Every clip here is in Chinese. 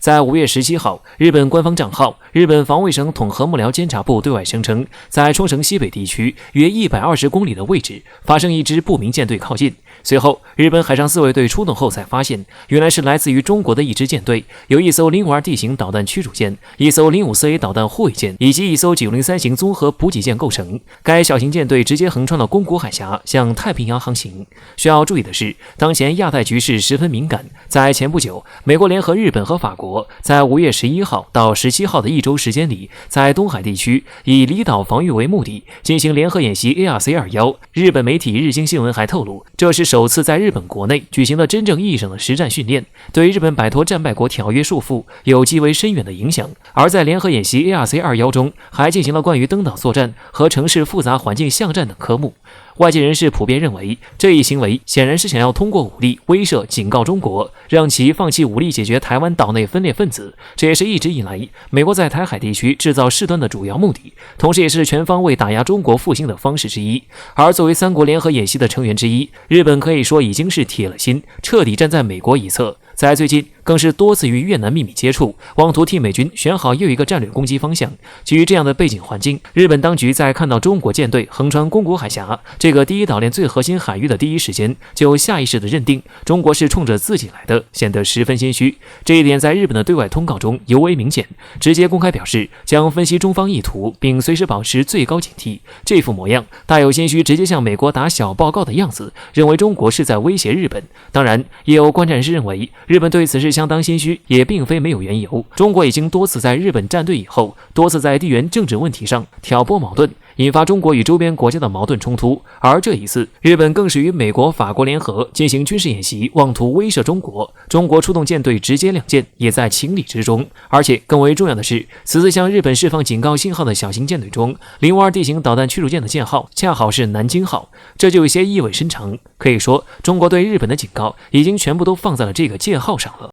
在5月17号，日本官方账号日本防卫省统合幕僚监察部对外声称，在冲绳西北地区约120公里的位置发生一支不明舰队靠近。随后，日本海上自卫队出动后才发现，原来是来自于中国的一支舰队，由一艘052 D 型导弹驱逐舰、一艘054A 导弹护卫舰以及一艘903型综合补给舰构成。该小型舰队直接横穿了宫古海峡，向太平洋航行。需要注意的是，当前亚太局势十分敏感。在前不久，美国联合日本和法国在5月11号到17号的一周时间里，在东海地区以离岛防御为目的进行联合演习 ARC-21。日本媒体日经新闻还透露，这是首次在日本国内举行了真正意义上的实战训练，对日本摆脱战败国条约束缚有极为深远的影响。而在联合演习 ARC-21 中，还进行了关于登岛作战和城市复杂环境巷战等科目。外界人士普遍认为，这一行为显然是想要通过武力威慑、警告中国，让其放弃武力解决台湾岛内分裂分子。这也是一直以来美国在台海地区制造事端的主要目的，同时也是全方位打压中国复兴的方式之一。而作为3国联合演习的成员之一，日本可以说已经是铁了心，彻底站在美国一侧。在最近，更是多次与越南秘密接触，妄图替美军选好又一个战略攻击方向。基于这样的背景环境，日本当局在看到中国舰队横穿宫古海峡这个第一岛链最核心海域的第一时间，就下意识地认定中国是冲着自己来的，显得十分心虚。这一点在日本的对外通告中尤为明显，直接公开表示将分析中方意图，并随时保持最高警惕。这副模样大有心虚直接向美国打小报告的样子，认为中国是在威胁日本。当然，也有观察人士认为，日本对此事相当心虚，也并非没有缘由。中国已经多次在日本站队以后，多次在地缘政治问题上挑拨矛盾，引发中国与周边国家的矛盾冲突。而这一次，日本更是与美国、法国联合进行军事演习，妄图威慑中国。中国出动舰队直接亮剑，也在情理之中。而且更为重要的是，此次向日本释放警告信号的小型舰队中，052 D 型导弹驱逐舰的舰号恰好是南京号，这就有些意味深长。可以说，中国对日本的警告已经全部都放在了这个舰号上了。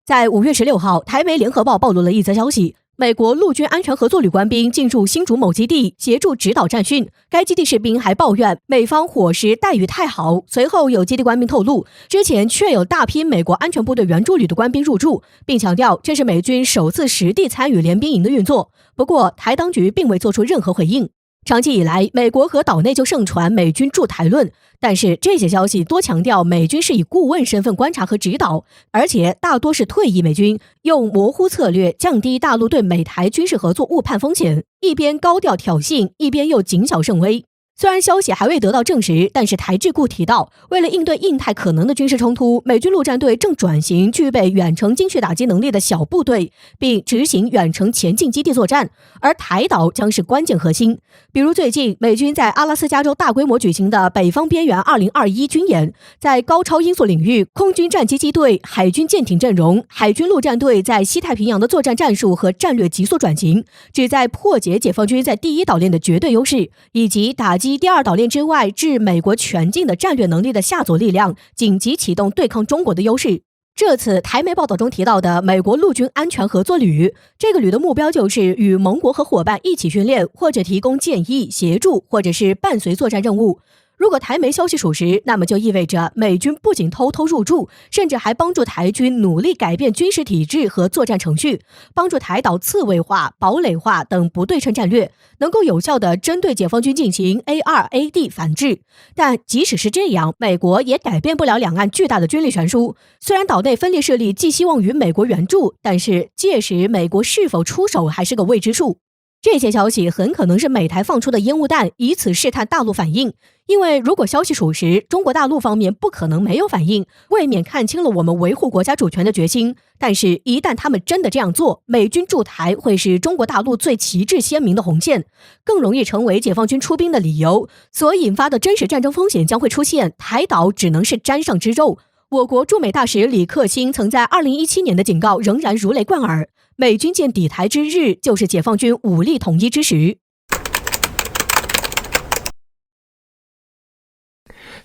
在5月16号，台媒联合报暴露了一则消息，美国陆军安全合作旅官兵进驻新竹某基地，协助指导战训。该基地士兵还抱怨美方伙食待遇太好。随后有基地官兵透露，之前确有大批美国安全部队援助旅的官兵入驻，并强调这是美军首次实地参与联兵营的运作。不过，台当局并未做出任何回应。长期以来，美国和岛内就盛传美军驻台论，但是这些消息多强调美军是以顾问身份观察和指导，而且大多是退役美军，用模糊策略降低大陆对美台军事合作误判风险，一边高调挑衅，一边又谨小慎微。虽然消息还未得到证实，但是台智库提到，为了应对印太可能的军事冲突，美军陆战队正转型具备远程精确打击能力的小部队，并执行远程前进基地作战，而台岛将是关键核心。比如最近美军在阿拉斯加州大规模举行的北方边缘2021军演，在高超音速领域，空军战机机队、海军舰艇阵容、海军陆战队在西太平洋的作战战术和战略急速转型，旨在破解解放军在第一岛链的绝对优势，以及打击第二岛链之外置美国全境的战略能力的下佐力量，紧急启动对抗中国的优势。这次台媒报道中提到的美国陆军安全合作旅，这个旅的目标就是与盟国和伙伴一起训练，或者提供建议、协助，或者是伴随作战任务。如果台媒消息属实，那么就意味着美军不仅偷偷入驻，甚至还帮助台军努力改变军事体制和作战程序，帮助台岛刺猬化、堡垒化等不对称战略，能够有效地针对解放军进行 A2AD 反制。但即使是这样，美国也改变不了两岸巨大的军力悬殊。虽然岛内分裂势力寄希望于美国援助，但是届时美国是否出手还是个未知数。这些消息很可能是美台放出的烟雾弹，以此试探大陆反应。因为如果消息属实，中国大陆方面不可能没有反应，未免看清了我们维护国家主权的决心。但是一旦他们真的这样做，美军驻台会是中国大陆最旗帜鲜明的红线，更容易成为解放军出兵的理由，所引发的真实战争风险将会出现，台岛只能是沾上之肉。我国驻美大使李克兴曾在2017年的警告仍然如雷贯耳，美军舰抵台之日，就是解放军武力统一之时。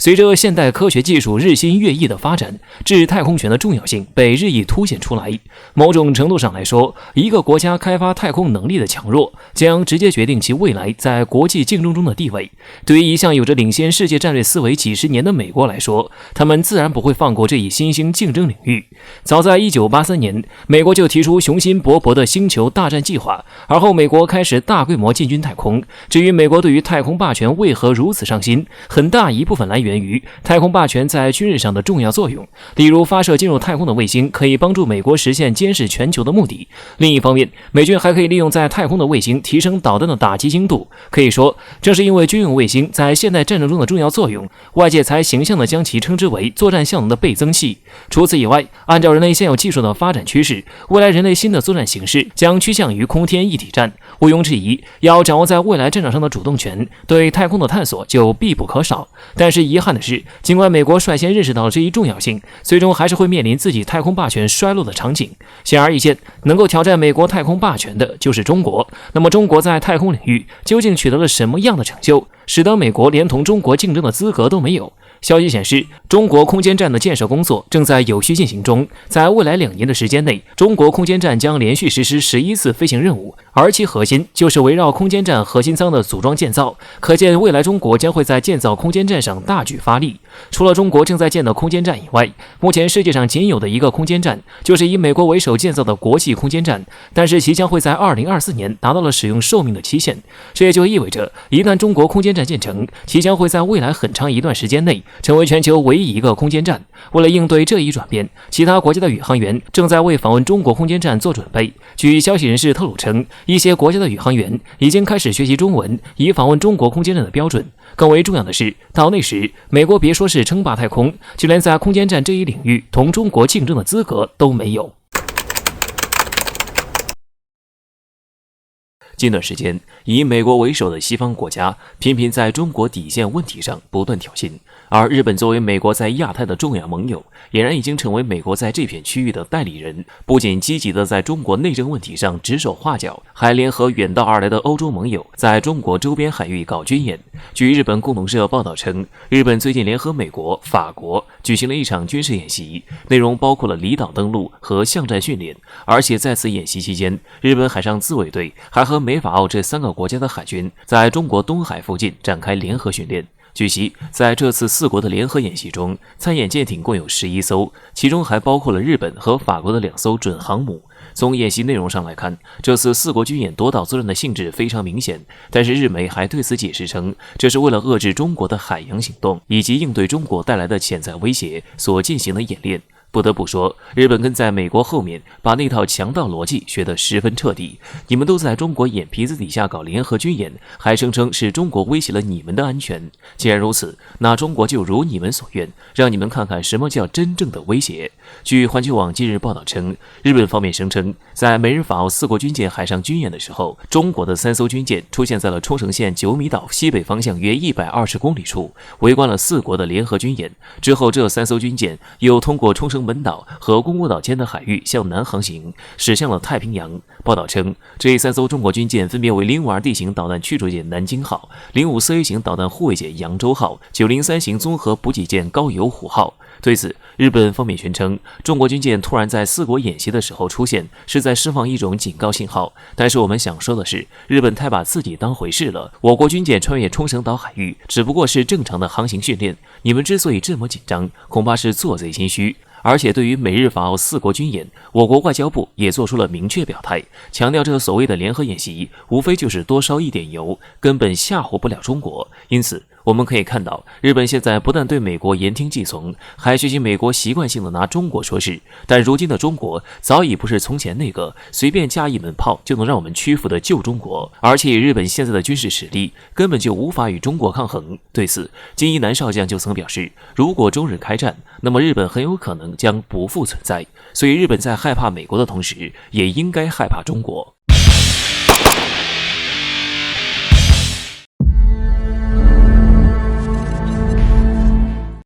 随着现代科学技术日新月异的发展，制太空权的重要性被日益凸显出来。某种程度上来说，一个国家开发太空能力的强弱，将直接决定其未来在国际竞争中的地位。对于一向有着领先世界战略思维几十年的美国来说，他们自然不会放过这一新兴竞争领域。早在1983年，美国就提出雄心勃勃的星球大战计划，而后美国开始大规模进军太空。至于美国对于太空霸权为何如此上心，很大一部分来源于太空霸权在军事上的重要作用。例如，发射进入太空的卫星可以帮助美国实现监视全球的目的。另一方面，美军还可以利用在太空的卫星提升导弹的打击精度。可以说，正是因为军用卫星在现代战争中的重要作用，外界才形象地将其称之为作战效能的倍增器。除此以外，按照人类现有技术的发展趋势，未来人类新的作战形式将趋向于空天一体战。毋庸置疑，要掌握在未来战场上的主动权，对太空的探索就必不可少。但是遗憾的是，尽管美国率先认识到了这一重要性，最终还是会面临自己太空霸权衰落的场景。显而易见，能够挑战美国太空霸权的就是中国。那么中国在太空领域究竟取得了什么样的成就，使得美国连同中国竞争的资格都没有？消息显示，中国空间站的建设工作正在有序进行中，在未来2年的时间内，中国空间站将连续实施11次飞行任务，而其核心就是围绕空间站核心舱的组装建造。可见未来中国将会在建造空间站上大举发力。除了中国正在建的空间站以外，目前世界上仅有的一个空间站就是以美国为首建造的国际空间站，但是其将会在2024年达到了使用寿命的期限。这也就意味着，一旦中国空间站建成，其将会在未来很长一段时间内成为全球唯一一个空间站。为了应对这一转变，其他国家的宇航员正在为访问中国空间站做准备。据消息人士透露称，一些国家的宇航员已经开始学习中文，以访问中国空间站的标准。更为重要的是，到那时，美国别说是称霸太空，就连在空间站这一领域同中国竞争的资格都没有。近段时间，以美国为首的西方国家频频在中国底线问题上不断挑衅，而日本作为美国在亚太的重要盟友，俨然已经成为美国在这片区域的代理人，不仅积极地在中国内政问题上指手画脚，还联合远道而来的欧洲盟友在中国周边海域搞军演。据日本共同社报道称，日本最近联合美国、法国举行了一场军事演习，内容包括了离岛登陆和巷战训练，而且在此演习期间，日本海上自卫队还和美法澳这3个国家的海军在中国东海附近展开联合训练。据悉，在这次4国的联合演习中，参演舰艇共有11艘，其中还包括了日本和法国的2艘准航母。从演习内容上来看，这次4国军演夺岛作战的性质非常明显，但是日媒还对此解释称，这是为了遏制中国的海洋行动以及应对中国带来的潜在威胁所进行的演练。不得不说，日本跟在美国后面，把那套强盗逻辑学得十分彻底。你们都在中国眼皮子底下搞联合军演，还声称是中国威胁了你们的安全。既然如此，那中国就如你们所愿，让你们看看什么叫真正的威胁。据环球网近日报道称，日本方面声称，在美日法澳4国军舰海上军演的时候，中国的3艘军舰出现在了冲绳县九米岛西北方向约120公里处，围观了4国的联合军演。之后，这3艘军舰又通过冲绳本岛和宫古岛间的海域向南航行，驶向了太平洋。报道称，这3艘中国军舰分别为052D 型导弹驱逐舰南京号、054A 型导弹护卫舰扬州号、903型综合补给舰高邮虎号。对此，日本方面宣称，中国军舰突然在4国演习的时候出现，是在释放一种警告信号。但是我们想说的是，日本太把自己当回事了。我国军舰穿越冲绳岛海域，只不过是正常的航行训练。你们之所以这么紧张，恐怕是做贼心虚。而且对于美日法澳4国军演，我国外交部也做出了明确表态，强调这所谓的联合演习无非就是多烧一点油，根本吓唬不了中国。因此我们可以看到，日本现在不但对美国言听计从，还学习美国习惯性的拿中国说事。但如今的中国早已不是从前那个随便加一门炮就能让我们屈服的旧中国，而且以日本现在的军事实力，根本就无法与中国抗衡。对此，金一南少将就曾表示，如果中日开战，那么日本很有可能将不复存在。所以日本在害怕美国的同时，也应该害怕中国。